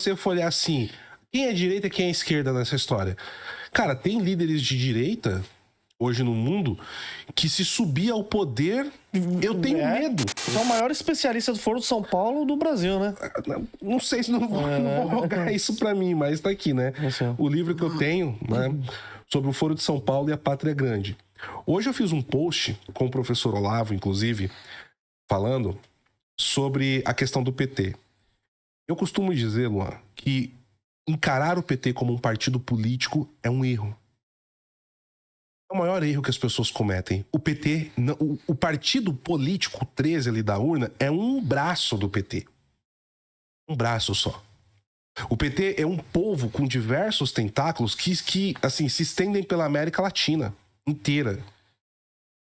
você for olhar assim, quem é direita e quem é esquerda nessa história? Cara, tem líderes de direita hoje no mundo que se subir ao poder, eu tenho medo. Você é o maior especialista do Foro de São Paulo do Brasil, né? Não sei se não vou rogar isso pra mim, mas tá aqui, né? O livro que eu tenho, né, sobre o Foro de São Paulo e a Pátria Grande. Hoje eu fiz um post com o professor Olavo, inclusive, falando sobre a questão do PT. Eu costumo dizer, Luan, que encarar o PT como um partido político é um erro. É o maior erro que as pessoas cometem. O PT, o partido político 13 ali da urna é um braço do PT. Um braço só. O PT é um povo com diversos tentáculos que assim, se estendem pela América Latina inteira.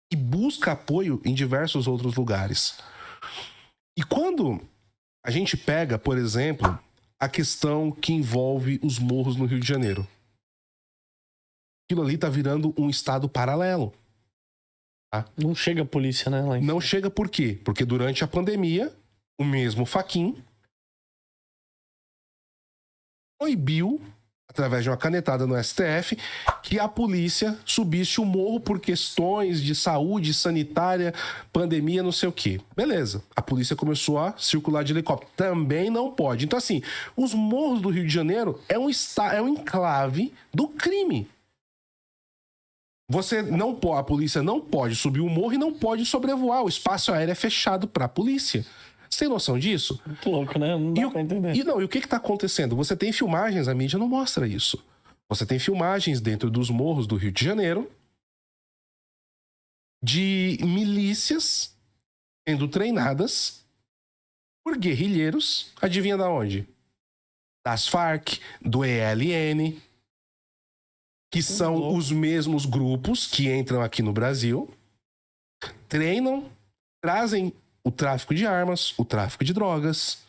E busca apoio em diversos outros lugares. E quando a gente pega, por exemplo, a questão que envolve os morros no Rio de Janeiro. Aquilo ali tá virando um estado paralelo. Tá? Não chega a polícia, né? Não chega por quê? Porque durante a pandemia, o mesmo Fachin proibiu, através de uma canetada no STF, que a polícia subisse o morro por questões de saúde sanitária, pandemia, não sei o quê. Beleza. A polícia começou a circular de helicóptero. Também não pode. Então, assim, os morros do Rio de Janeiro é um enclave do crime. A polícia não pode subir o morro e não pode sobrevoar. O espaço aéreo é fechado para a polícia. Você tem noção disso? Muito louco, né? Não dá pra entender. E o que tá acontecendo? Você tem filmagens, a mídia não mostra isso. Você tem filmagens dentro dos morros do Rio de Janeiro de milícias sendo treinadas por guerrilheiros, adivinha da onde? Das Farc, do ELN, que são os mesmos grupos que entram aqui no Brasil, treinam, trazem o tráfico de armas, o tráfico de drogas,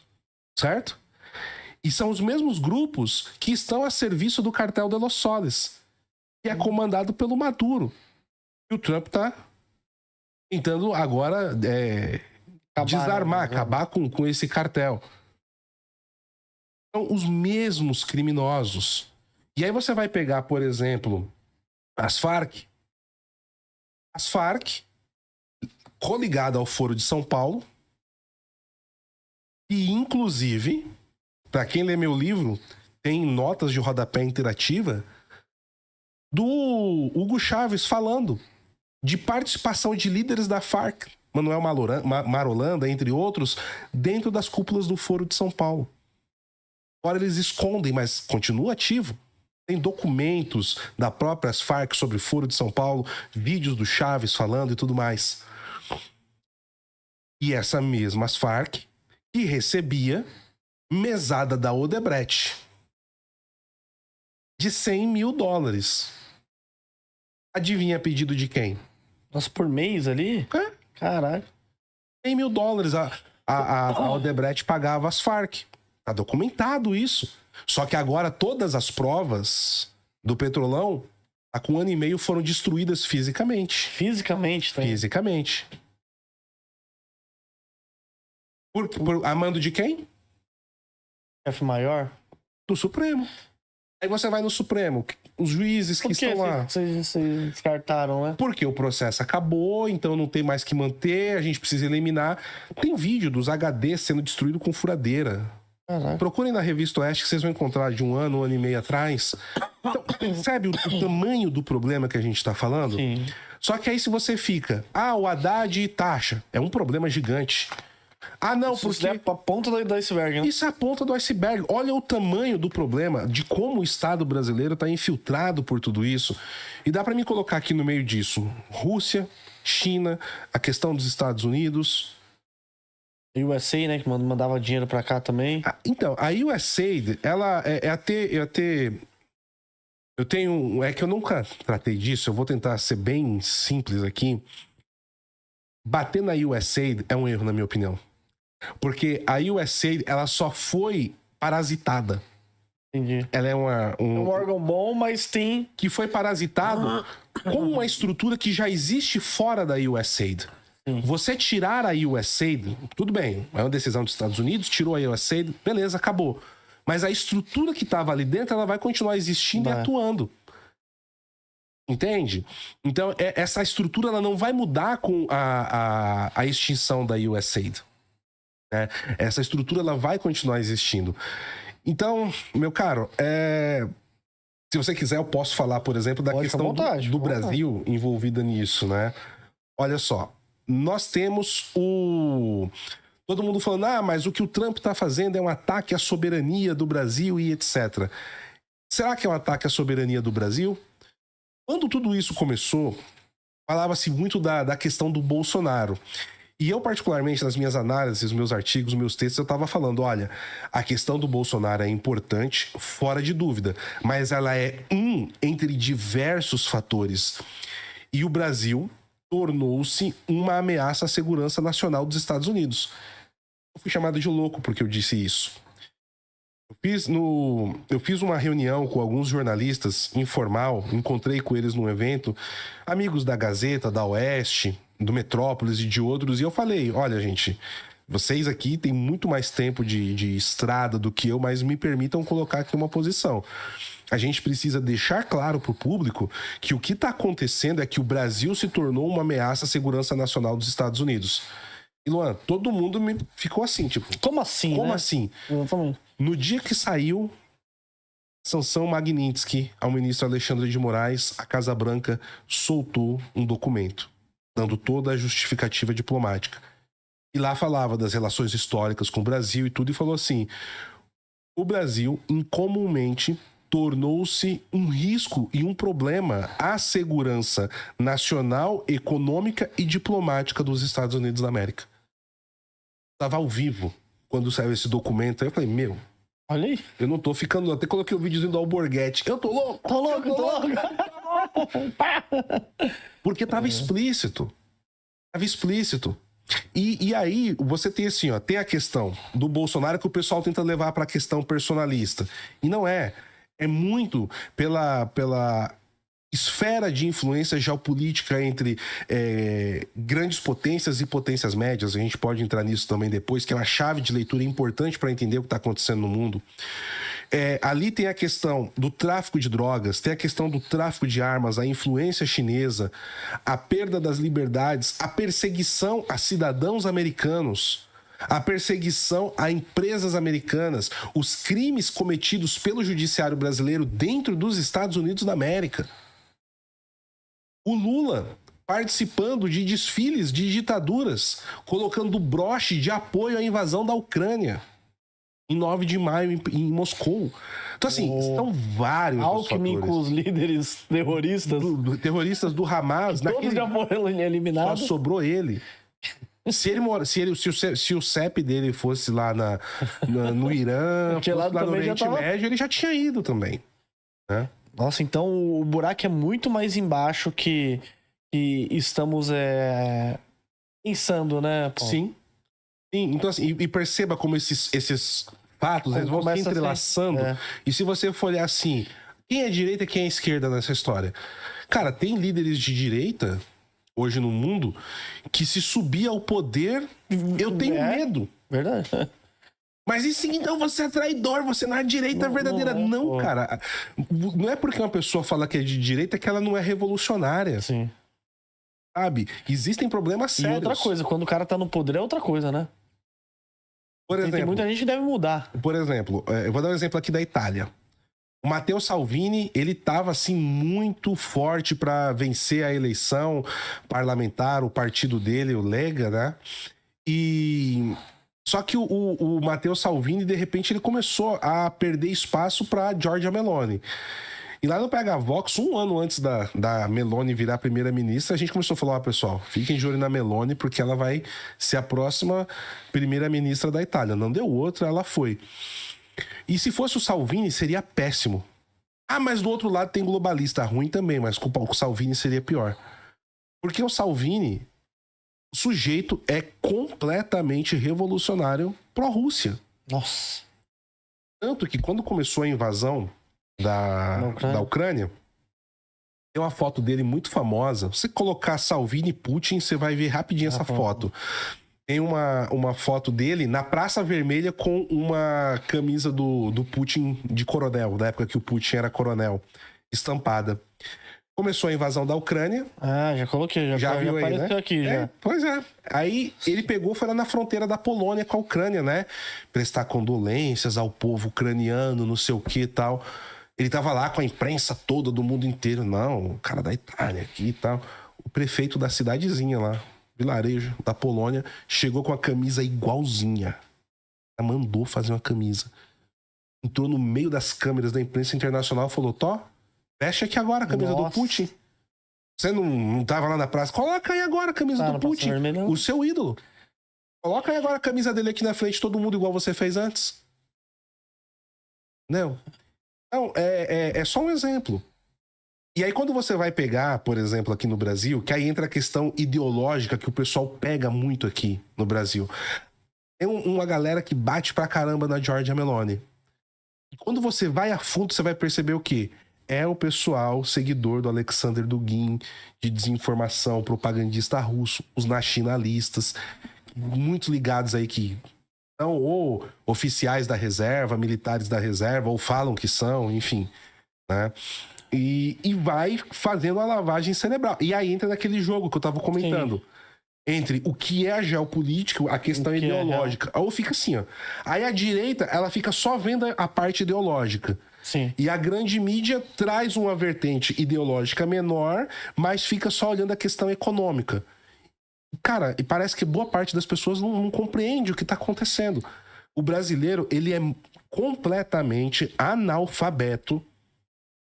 certo? E são os mesmos grupos que estão a serviço do cartel de Los Soles, que é comandado pelo Maduro. E o Trump tá tentando agora acabar com esse cartel. São os mesmos criminosos. E aí você vai pegar, por exemplo, as Farc. As Farc, coligada ao Foro de São Paulo, e inclusive, para quem lê meu livro, tem notas de rodapé interativa do Hugo Chávez falando de participação de líderes da Farc, Manuel Marolanda, entre outros, dentro das cúpulas do Foro de São Paulo. Agora eles escondem, mas continua ativo. Tem documentos da própria Farc sobre o Foro de São Paulo, vídeos do Chávez falando e tudo mais. E essa mesma Farc que recebia mesada da Odebrecht de $100 mil. Adivinha pedido de quem? Nossa, por mês ali? É? Caralho. $100 mil. A Odebrecht pagava as Farc. Tá documentado isso. Só que agora todas as provas do Petrolão, há um ano e meio, foram destruídas fisicamente. Fisicamente, tá? Fisicamente. A mando de quem? Chefe maior? Do Supremo. Aí você vai no Supremo, os juízes que estão lá. Vocês descartaram, né? Porque o processo acabou, então não tem mais que manter, a gente precisa eliminar. Tem vídeo dos HDs sendo destruído com furadeira. Caraca. Procurem na Revista Oeste que vocês vão encontrar de um ano e meio atrás. Então, percebe o tamanho do problema que a gente tá falando? Sim. Só que aí se você fica, o Haddad taxa, é um problema gigante. Não, Isso porque... é a ponta do iceberg, né? Isso é a ponta do iceberg. Olha o tamanho do problema, de como o Estado brasileiro está infiltrado por tudo isso. E dá para me colocar aqui no meio disso Rússia, China, a questão dos Estados Unidos. USA, né, que mandava dinheiro para cá também. Então, a USAID, ela eu tenho... É que eu nunca tratei disso, eu vou tentar ser bem simples aqui. Bater na USAID é um erro, na minha opinião. Porque a USAID, ela só foi parasitada. Entendi. Ela é um órgão bom, mas tem... Que foi parasitado com uma estrutura que já existe fora da USAID. Sim. Você tirar a USAID, tudo bem, é uma decisão dos Estados Unidos, tirou a USAID, beleza, acabou. Mas a estrutura que estava ali dentro, ela vai continuar existindo e atuando. Entende? Então, essa estrutura ela não vai mudar com a extinção da USAID. Né? Essa estrutura ela vai continuar existindo. Então, meu caro, se você quiser, eu posso falar, por exemplo, da questão do Brasil envolvida nisso, né? Olha só, nós temos todo mundo falando, mas o que o Trump está fazendo é um ataque à soberania do Brasil e etc. Será que é um ataque à soberania do Brasil? Quando tudo isso começou, falava-se muito da questão do Bolsonaro. E eu, particularmente, nas minhas análises, meus artigos, meus textos, eu estava falando, olha, a questão do Bolsonaro é importante, fora de dúvida, mas ela é entre diversos fatores. E o Brasil tornou-se uma ameaça à segurança nacional dos Estados Unidos. Eu fui chamado de louco porque eu disse isso. Eu fiz uma reunião com alguns jornalistas informal, encontrei com eles num evento, amigos da Gazeta, da Oeste, do Metrópolis e de outros, e eu falei, olha, gente, vocês aqui têm muito mais tempo de estrada do que eu, mas me permitam colocar aqui uma posição. A gente precisa deixar claro para o público que o que está acontecendo é que o Brasil se tornou uma ameaça à segurança nacional dos Estados Unidos. E, Luan, todo mundo ficou assim, tipo... Como assim, Como né? assim? Exatamente. No dia que saiu a sanção Magnitsky ao ministro Alexandre de Moraes, a Casa Branca soltou um documento, dando toda a justificativa diplomática. E lá falava das relações históricas com o Brasil e tudo, e falou assim, o Brasil, incomumente, tornou-se um risco e um problema à segurança nacional, econômica e diplomática dos Estados Unidos da América. Estava ao vivo quando saiu esse documento. Aí eu falei, olha aí. Eu não tô ficando... Até coloquei o videozinho do Alborguete. Eu tô louco! Tô louco! Porque tava explícito. Tava explícito. E aí, você tem assim, ó, tem a questão do Bolsonaro que o pessoal tenta levar pra questão personalista. E não é. É muito pela esfera de influência geopolítica entre grandes potências e potências médias. A gente pode entrar nisso também depois, que é uma chave de leitura importante para entender o que está acontecendo no mundo. Ali tem a questão do tráfico de drogas, tem a questão do tráfico de armas, a influência chinesa, a perda das liberdades, a perseguição a cidadãos americanos, a perseguição a empresas americanas, os crimes cometidos pelo judiciário brasileiro dentro dos Estados Unidos da América. O Lula participando de desfiles de ditaduras, colocando broche de apoio à invasão da Ucrânia em 9 de maio em Moscou. Então, assim, são vários Alckmin com os líderes terroristas. Terroristas do Hamas. Todos já foram eliminados. Só sobrou ele. Se o CEP dele fosse lá no Irã, fosse lá no Oriente Médio, ele já tinha ido também. Né? Nossa, então o buraco é muito mais embaixo que estamos pensando, né, Paulo? Sim. Então, assim, e perceba como esses fatos eles vão se entrelaçando. E se você for olhar assim, quem é direita e quem é esquerda nessa história? Cara, tem líderes de direita hoje no mundo que se subir ao poder, eu tenho medo. Verdade. Mas e sim, então você é traidor, você não é direita verdadeira. Não, cara. Não é porque uma pessoa fala que é de direita que ela não é revolucionária. Sim. Sabe? Existem problemas sérios. E outra coisa, quando o cara tá no poder é outra coisa, né? Por exemplo, tem muita gente que deve mudar. Por exemplo, eu vou dar um exemplo aqui da Itália. O Matteo Salvini, ele estava assim muito forte para vencer a eleição parlamentar, o partido dele, o Lega, né? Só que o Matteo Salvini, de repente, ele começou a perder espaço para Giorgia Meloni. E lá no PH Vox, um ano antes da Meloni virar primeira-ministra, a gente começou a falar, pessoal, fiquem de olho na Meloni, porque ela vai ser a próxima primeira-ministra da Itália. Não deu outra, ela foi. E se fosse o Salvini, seria péssimo. Mas do outro lado tem globalista ruim também, mas com o Salvini seria pior. Porque o Salvini, o sujeito é completamente revolucionário pró-Rússia. Nossa. Tanto que quando começou a invasão da Ucrânia, tem uma foto dele muito famosa. Se você colocar Salvini e Putin, você vai ver rapidinho essa foto. Tem uma foto dele na Praça Vermelha com uma camisa do Putin de coronel, da época que o Putin era coronel, estampada. Começou a invasão da Ucrânia. Ah, já coloquei, já viu aí, apareceu né? aqui, já. Pois é. Aí ele pegou, foi lá na fronteira da Polônia com a Ucrânia, né? Prestar condolências ao povo ucraniano, não sei o que e tal. Ele tava lá com a imprensa toda do mundo inteiro. Não, o cara da Itália aqui e tal. O prefeito da cidadezinha lá, vilarejo da Polônia, chegou com a camisa igualzinha. Mandou fazer uma camisa. Entrou no meio das câmeras da imprensa internacional e falou: Tó, veste aqui agora a camisa do Putin. Você não tava lá na praça? Coloca aí agora a camisa do Putin. O seu ídolo. Coloca aí agora a camisa dele aqui na frente de todo mundo, igual você fez antes. Não. Não, é só um exemplo. E aí quando você vai pegar, por exemplo, aqui no Brasil, que aí entra a questão ideológica que o pessoal pega muito aqui no Brasil. Tem uma galera que bate pra caramba na Giorgia Meloni. E quando você vai a fundo, você vai perceber o quê? É o pessoal seguidor do Alexander Dugin, de desinformação, propagandista russo, os nacionalistas, muito ligados aí que são ou oficiais da reserva, militares da reserva, ou falam que são, enfim, né? E vai fazendo a lavagem cerebral. E aí entra naquele jogo que eu tava comentando. Sim. Entre o que é a geopolítica, a questão ideológica. Ou fica assim, ó. Aí a direita, ela fica só vendo a parte ideológica. Sim. E a grande mídia traz uma vertente ideológica menor, mas fica só olhando a questão econômica. Cara, e parece que boa parte das pessoas não compreende o que está acontecendo. O brasileiro, ele é completamente analfabeto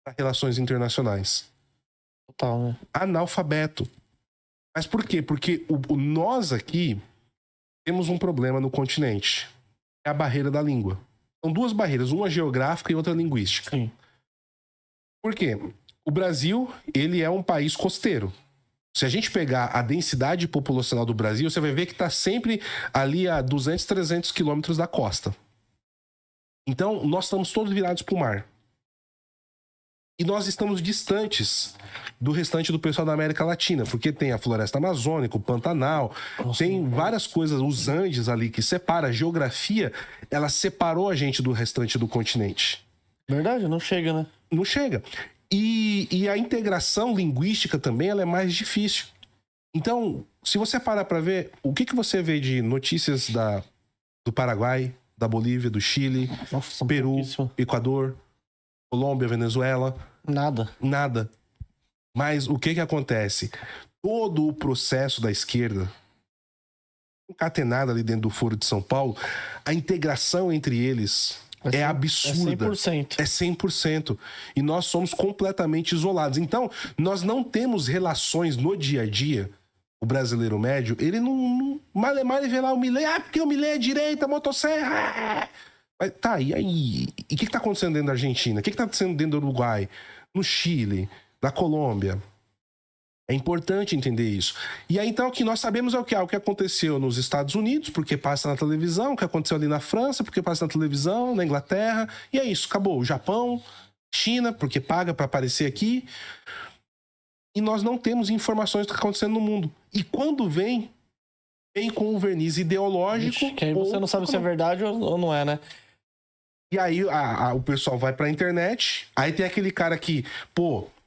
para relações internacionais. Total, né? Analfabeto. Mas por quê? Porque nós aqui temos um problema no continente. É a barreira da língua. São duas barreiras, uma geográfica e outra linguística. Sim. Por quê? O Brasil, ele é um país costeiro. Se a gente pegar a densidade populacional do Brasil, você vai ver que está sempre ali a 200, 300 quilômetros da costa. Então, nós estamos todos virados para o mar. E nós estamos distantes do restante do pessoal da América Latina, porque tem a floresta amazônica, o Pantanal, tem várias coisas, os Andes ali que separa. A geografia, ela separou a gente do restante do continente. Verdade, não chega, né? Não chega. E a integração linguística também, ela é mais difícil. Então, se você parar para ver, o que você vê de notícias do Paraguai, da Bolívia, do Chile, Peru, Equador, Colômbia, Venezuela? Nada. Mas o que acontece? Todo o processo da esquerda, concatenado ali dentro do Foro de São Paulo, a integração entre eles é absurda. É 100%. É 100%. E nós somos completamente isolados. Então, nós não temos relações no dia a dia. O brasileiro médio, ele não malemar e vê lá o Milei, porque o Milei é direita, motosserra. Mas, tá, e aí? E o que tá acontecendo dentro da Argentina? O que tá acontecendo dentro do Uruguai? No Chile? Na Colômbia? É importante entender isso. E aí, então, o que nós sabemos é o que? O que aconteceu nos Estados Unidos, porque passa na televisão, o que aconteceu ali na França, porque passa na televisão, na Inglaterra, e é isso, acabou. O Japão, China, porque paga para aparecer aqui. E nós não temos informações do que está acontecendo no mundo. E quando vem com um verniz ideológico... Que aí você não sabe se é verdade ou não é, né? E aí o pessoal vai pra internet, aí tem aquele cara que,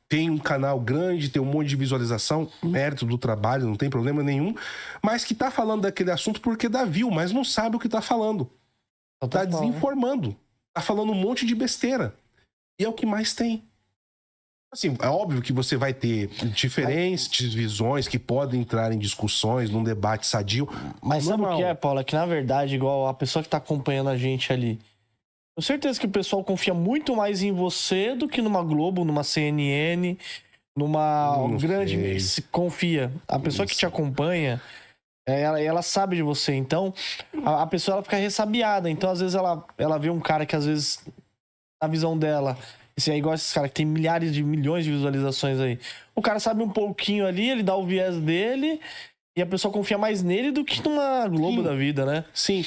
tem um canal grande, tem um monte de visualização, mérito do trabalho, não tem problema nenhum, mas que tá falando daquele assunto porque dá view, mas não sabe o que tá falando. Tá desinformando. Tá falando um monte de besteira. E é o que mais tem. Assim, é óbvio que você vai ter diferentes visões que podem entrar em discussões, num debate sadio. Mas sabe o que é, Paula? Que na verdade, igual a pessoa que tá acompanhando a gente ali, com certeza que o pessoal confia muito mais em você do que numa Globo, numa CNN, numa grande... Se confia. A pessoa que te acompanha, ela sabe de você. Então, a pessoa ela fica ressabiada. Então, às vezes, ela vê um cara que, às vezes, na visão dela... Esse é igual esses caras que tem milhares de milhões de visualizações aí. O cara sabe um pouquinho ali, ele dá o viés dele... E a pessoa confia mais nele do que numa Globo da vida, né? Sim.